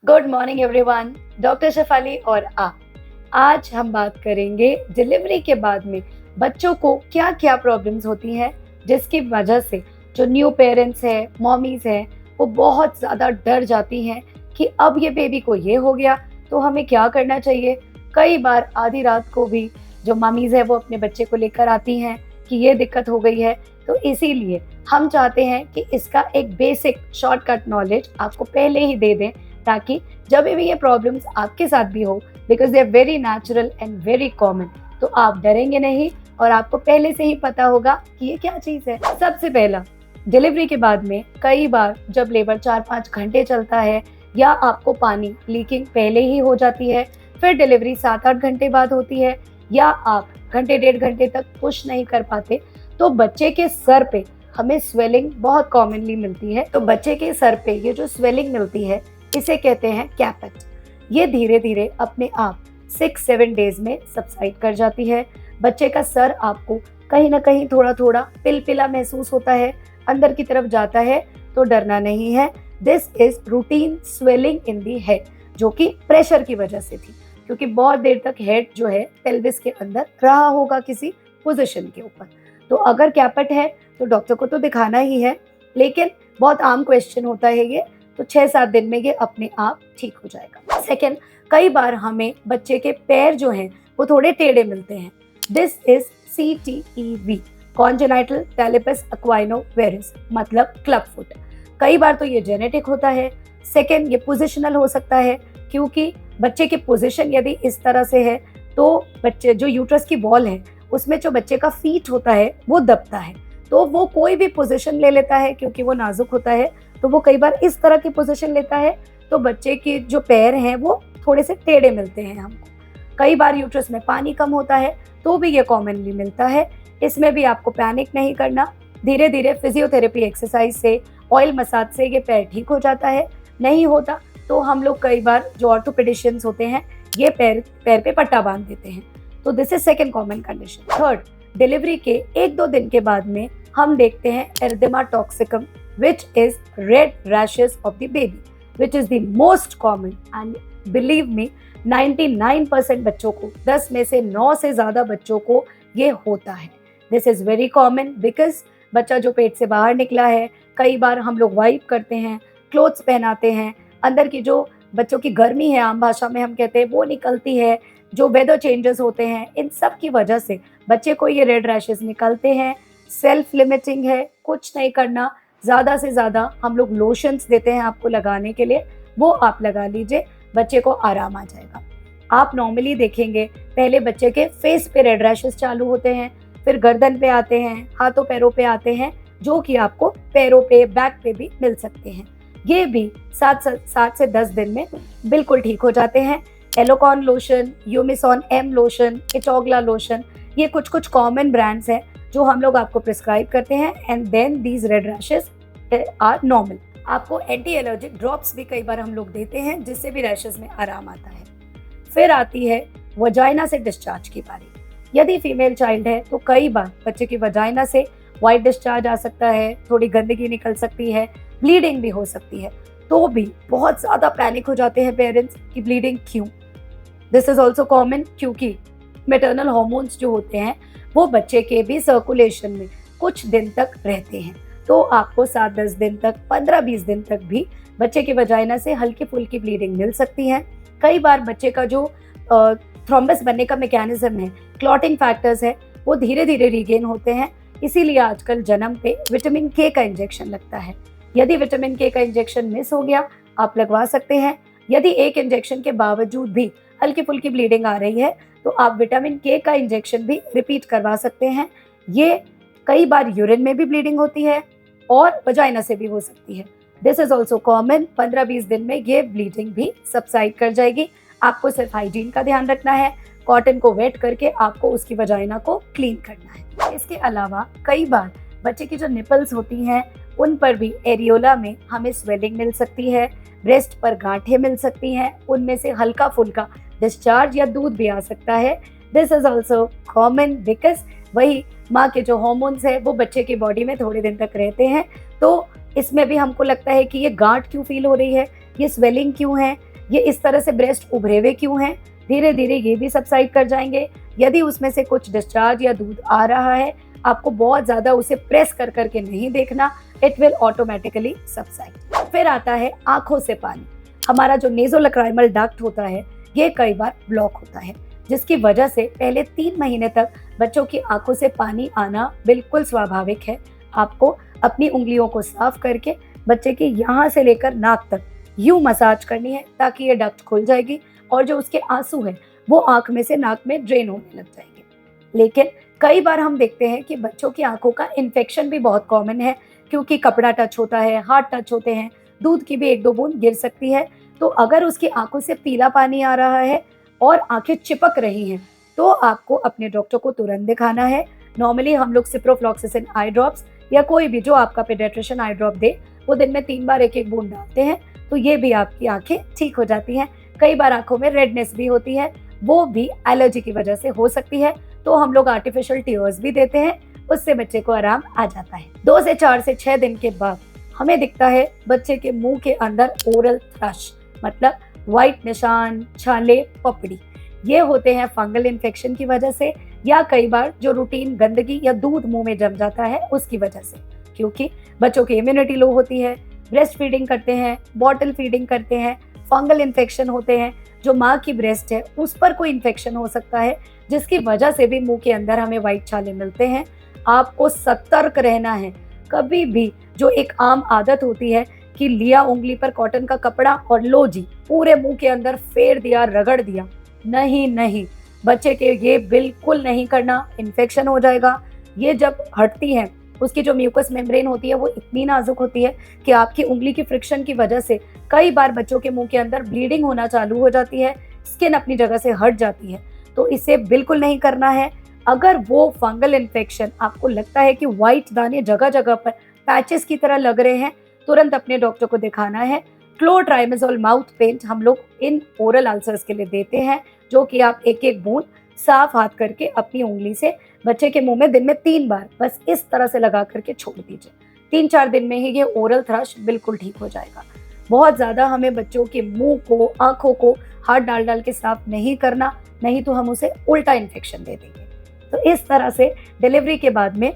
Good morning everyone, doctor Shefali और आज हम बात करेंगे डिलीवरी के बाद में बच्चों को क्या क्या प्रॉब्लम्स होती हैं, जिसकी वजह से जो न्यू पेरेंट्स हैं, मॉमीज हैं, वो बहुत ज़्यादा डर जाती हैं कि अब ये बेबी को ये हो गया तो हमें क्या करना चाहिए। कई बार आधी रात को भी जो मम्मीज है वो अपने बच्चे को लेकर आती हैं कि ये दिक्कत हो गई है। तो इसीलिए हम चाहते हैं कि इसका एक बेसिक शॉर्टकट नॉलेज आपको पहले ही दे दें, ताकि जब भी ये प्रॉब्लम्स आपके साथ भी हो, because they are very natural and very common, तो आप डरेंगे नहीं और आपको पहले से ही पता होगा कि ये क्या चीज़ है। सबसे पहला, डिलीवरी के बाद में कई बार जब लेबर 4-5 घंटे चलता है या आपको पानी लीकिंग पहले ही हो जाती है, फिर डिलीवरी 7-8 घंटे बाद होती है, या आप घंटे 1.5 घंटे तक पुश नहीं कर पाते, तो बच्चे के सर पे हमें स्वेलिंग बहुत कॉमनली मिलती है। तो बच्चे के सर पे ये जो स्वेलिंग मिलती है, इसे कहते हैं कैपेट। ये धीरे धीरे अपने आप 6-7 डेज में सबसाइड कर जाती है। बच्चे का सर आपको कहीं ना कहीं थोड़ा थोड़ा पिलपिला महसूस होता है, अंदर की तरफ जाता है, तो डरना नहीं है। This is routine swelling in the head, जो कि प्रेशर की वजह से थी, क्योंकि बहुत देर तक हेड जो है पेल्विस के अंदर रहा होगा किसी पोजीशन के ऊपर। तो अगर कैपेट है तो डॉक्टर को तो दिखाना ही है, लेकिन बहुत आम क्वेश्चन होता है ये, तो 6-7 दिन में ये अपने आप ठीक हो जाएगा। सेकेंड, कई बार हमें बच्चे के पैर जो हैं वो थोड़े टेढ़े मिलते हैं। This is CTEV, congenital talipes equinovarus, मतलब क्लब फुट। कई बार तो ये जेनेटिक होता है। सेकेंड, ये पोजिशनल हो सकता है, क्योंकि बच्चे की पोजीशन यदि इस तरह से है तो बच्चे जो यूट्रस की वॉल है उसमें जो बच्चे का फीट होता है वो दबता है, तो वो कोई भी पोजीशन ले लेता है, क्योंकि वो नाजुक होता है, तो वो कई बार इस तरह की पोजीशन लेता है, तो बच्चे के जो पैर हैं वो थोड़े से टेढ़े मिलते हैं हमको। कई बार यूट्रस में पानी कम होता है तो भी ये कॉमनली मिलता है। इसमें भी आपको पैनिक नहीं करना, धीरे धीरे फिजियोथेरेपी एक्सरसाइज से, ऑयल मसाज से ये पैर ठीक हो जाता है। नहीं होता तो हम लोग कई बार जो ऑर्थोपेडिशियंस होते हैं ये पैर पे पट्टा बांध देते हैं। तो this is second common condition. Third, delivery के 1-2 दिन के बाद में हम देखते हैं erythema टॉक्सिकम, which is red rashes of the baby, which is the most common, and believe me 99% बच्चों को, 10 में से 9 से ज़्यादा बच्चों को ये होता है। This is very common because बच्चा जो पेट से बाहर निकला है, कई बार हम लोग वाइप करते हैं, क्लोथ्स पहनाते हैं, अंदर की जो बच्चों की गर्मी है, आम भाषा में हम कहते हैं, वो निकलती है, जो वेदर चेंजेस होते हैं, इन सब की वजह से बच्चे को ये रेड रैशेस निकलते हैं। सेल्फ लिमिटिंग है, कुछ नहीं करना, ज़्यादा से ज़्यादा हम लोग लोशंस देते हैं आपको लगाने के लिए, वो आप लगा लीजिए, बच्चे को आराम आ जाएगा। आप नॉर्मली देखेंगे पहले बच्चे के फेस पे रेड रैशेस चालू होते हैं, फिर गर्दन पे आते हैं, हाथों पैरों पे आते हैं, जो कि आपको पैरों पे, बैक पे भी मिल सकते हैं। ये भी 7 से 10 दिन में बिल्कुल ठीक हो जाते हैं। एलोकॉन लोशन, यूमिसॉन एम लोशन, इटोग्ला लोशन, ये कुछ कॉमन ब्रांड्स हैं जो हम लोग आपको प्रिस्क्राइब करते हैं, and then these red rashes are normal. आपको एंटी एलर्जिक ड्रॉप्स भी कई बार हम लोग देते हैं, जिससे भी रैशेस में आराम आता है। फिर आती है वजाइना से डिस्चार्ज की बारी। यदि फीमेल चाइल्ड है तो कई बार बच्चे की वजाइना से वाइट डिस्चार्ज आ सकता है, थोड़ी गंदगी निकल सकती है, ब्लीडिंग भी हो सकती है, तो भी बहुत ज़्यादा पैनिक हो जाते हैं पेरेंट्स कि ब्लीडिंग क्यों। दिस इज ऑल्सो कॉमन, क्योंकि मैटरनल हॉर्मोन्स जो होते हैं वो बच्चे के भी सर्कुलेशन में कुछ दिन तक रहते हैं, तो आपको 7-10 दिन तक, 15-20 दिन तक भी बच्चे की वजाइना से हल्की फुल्की ब्लीडिंग मिल सकती है। कई बार बच्चे का जो थ्रोम्बस बनने का मैकेनिज्म है, क्लॉटिंग फैक्टर्स है, वो धीरे धीरे रीगेन होते हैं। इसीलिए आजकल जन्म पे विटामिन के का इंजेक्शन लगता है। यदि विटामिन के का इंजेक्शन मिस हो गया, आप लगवा सकते हैं। यदि एक इंजेक्शन के बावजूद भी हल्की फुल्की ब्लीडिंग आ रही है, तो आप विटामिन के का इंजेक्शन भी रिपीट करवा सकते हैं। ये कई बार यूरिन में भी ब्लीडिंग होती है और वजाइना से भी हो सकती है। This is also common. 15-20 दिन में ये ब्लीडिंग भी सबसाइड कर जाएगी। आपको सिर्फ हाइजीन का ध्यान रखना है, कॉटन को वेट करके आपको उसकी वजाइना को क्लीन करना है। इसके अलावा कई बार बच्चे की जो निपल्स होती हैं उन पर भी एरियोला में हमें स्वेलिंग मिल सकती है, ब्रेस्ट पर गांठें मिल सकती हैं, उनमें से हल्का फुल्का डिस्चार्ज या दूध भी आ सकता है। This is also common because वही माँ के जो हॉर्मोन्स है वो बच्चे की बॉडी में थोड़े दिन तक रहते हैं, तो इसमें भी हमको लगता है कि ये गांठ क्यों फील हो रही है, ये स्वेलिंग क्यों है, ये इस तरह से ब्रेस्ट उभरे हुए क्यों हैं, धीरे धीरे ये भी सबसाइड कर जाएंगे। यदि उसमें से कुछ डिस्चार्ज या दूध आ रहा है, आपको बहुत ज़्यादा उसे प्रेस कर करके नहीं देखना, इट विल ऑटोमेटिकली सबसाइड। फिर आता है आंखों से पानी। हमारा जो नेज़ोलैक्राइमल डक्ट होता है ये कई बार ब्लॉक होता है, जिसकी वजह से पहले 3 महीने तक बच्चों की आंखों से पानी आना बिल्कुल स्वाभाविक है। आपको अपनी उंगलियों को साफ करके बच्चे के यहाँ से लेकर नाक तक यूं मसाज करनी है ताकि ये डक्ट खुल जाएगी और जो उसके आंसू हैं वो आंख में से नाक में ड्रेन होने लग जाएंगे। लेकिन कई बार हम देखते हैं कि बच्चों की आंखों का इन्फेक्शन भी बहुत कॉमन है, क्योंकि कपड़ा टच होता है, हाथ टच होते हैं, दूध की भी 1-2 बूंद गिर सकती है। तो अगर उसकी आंखों से पीला पानी आ रहा है और आंखें चिपक रही हैं, तो आपको अपने डॉक्टर को तुरंत दिखाना है। नॉर्मली हम लोग सिप्रोफ्लॉक्सासिन आई ड्रॉप्स या कोई भी जो आपका पीडियाट्रिशियन आई ड्रॉप दे, वो दिन में 3 बार 1-1 बूंद डालते हैं, तो ये भी आपकी आंखें ठीक हो जाती हैं। कई बार आंखों में रेडनेस भी होती है, वो भी एलर्जी की वजह से हो सकती है, तो हम लोग आर्टिफिशियल टीयर्स भी देते हैं, उससे बच्चे को आराम आ जाता है। 2 से 4 से 6 दिन के बाद हमें दिखता है बच्चे के मुंह के अंदर ओरल थ्रश, मतलब व्हाइट निशान, छाले, पपड़ी। ये होते हैं फंगल इन्फेक्शन की वजह से, या कई बार जो रूटीन गंदगी या दूध मुंह में जम जाता है उसकी वजह से, क्योंकि बच्चों की इम्यूनिटी लो होती है, ब्रेस्ट फीडिंग करते हैं, बॉटल फीडिंग करते हैं, फंगल इन्फेक्शन होते हैं, जो माँ की ब्रेस्ट है उस पर कोई इन्फेक्शन हो सकता है, जिसकी वजह से भी मुंह के अंदर हमें व्हाइट छाले मिलते हैं। आपको सतर्क रहना है। कभी भी जो एक आम आदत होती है कि लिया उंगली पर कॉटन का कपड़ा और लो जी पूरे मुंह के अंदर फेर दिया, रगड़ दिया, नहीं नहीं, बच्चे के ये बिल्कुल नहीं करना, इन्फेक्शन हो जाएगा। ये जब हटती है, उसकी जो म्यूकस मेम्ब्रेन होती है वो इतनी नाजुक होती है कि आपकी उंगली की फ्रिक्शन की वजह से कई बार बच्चों के मुंह के अंदर ब्लीडिंग होना चालू हो जाती है, स्किन अपनी जगह से हट जाती है। तो इसे बिल्कुल नहीं करना है। अगर वो फंगल इन्फेक्शन आपको लगता है कि व्हाइट दाने जगह जगह पर पैचेस की तरह लग रहे हैं, तुरंत अपने डॉक्टर को दिखाना है। क्लोट्राइमेजोल माउथ पेंट हम लोग इन ओरल अल्सर्स के लिए देते हैं, जो कि आप 1-1 बूंद साफ हाथ करके अपनी उंगली से बच्चे के मुंह में दिन में 3 बार बस इस तरह से लगा करके छोड़ दीजिए। 3-4 दिन में ही ये ओरल थ्रश बिल्कुल ठीक हो जाएगा। बहुत ज़्यादा हमें बच्चों के मुंह को, आंखों को हाथ डाल डाल के साफ नहीं करना, नहीं तो हम उसे उल्टा इन्फेक्शन दे देंगे। तो इस तरह से डिलीवरी के बाद में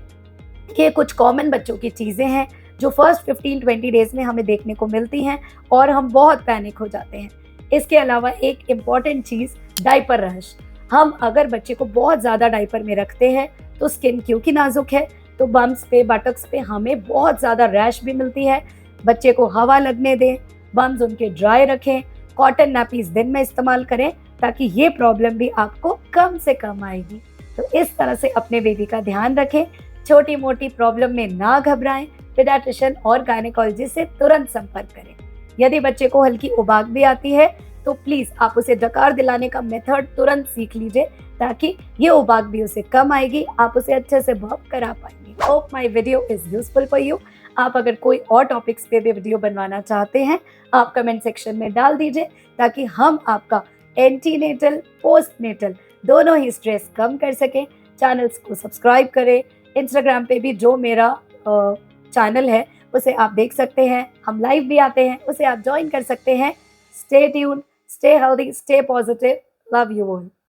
ये कुछ कॉमन बच्चों की चीज़ें हैं जो फर्स्ट 15-20 डेज में हमें देखने को मिलती हैं और हम बहुत पैनिक हो जाते हैं। इसके अलावा एक इम्पॉर्टेंट चीज़, डायपर रश। हम अगर बच्चे को बहुत ज़्यादा डायपर में रखते हैं तो स्किन क्योंकि नाजुक है, तो बम्स पे, बटक्स पे हमें बहुत ज़्यादा रैश भी मिलती है। बच्चे को हवा लगने दें, बम्स उनके ड्राई रखें, कॉटन नैपीज दिन में इस्तेमाल करें, ताकि ये प्रॉब्लम भी आपको कम से कम आएगी। तो इस तरह से अपने बेबी का ध्यान रखें, छोटी मोटी प्रॉब्लम में ना घबराएं, पीडियाट्रिशियन और गायनेकोलॉजिस्ट से तुरंत संपर्क करें। यदि बच्चे को हल्की उबाक भी आती है तो प्लीज आप उसे डकार दिलाने का मेथड तुरंत सीख लीजिए, ताकि ये उबाक भी उसे कम आएगी, आप उसे अच्छे से बर्प करा पाएंगे। Hope my video is useful for you. आप अगर कोई और टॉपिक्स पे भी वीडियो बनवाना चाहते हैं, आप कमेंट सेक्शन में डाल दीजिए, ताकि हम आपका एंटीनेटल, पोस्टनेटल दोनों ही स्ट्रेस कम कर सकें। चैनल्स को सब्सक्राइब करें। इंस्टाग्राम पे भी जो मेरा चैनल है उसे आप देख सकते हैं, हम लाइव भी आते हैं, उसे आप ज्वाइन कर सकते हैं। Stay tuned, stay healthy, stay positive, love you all.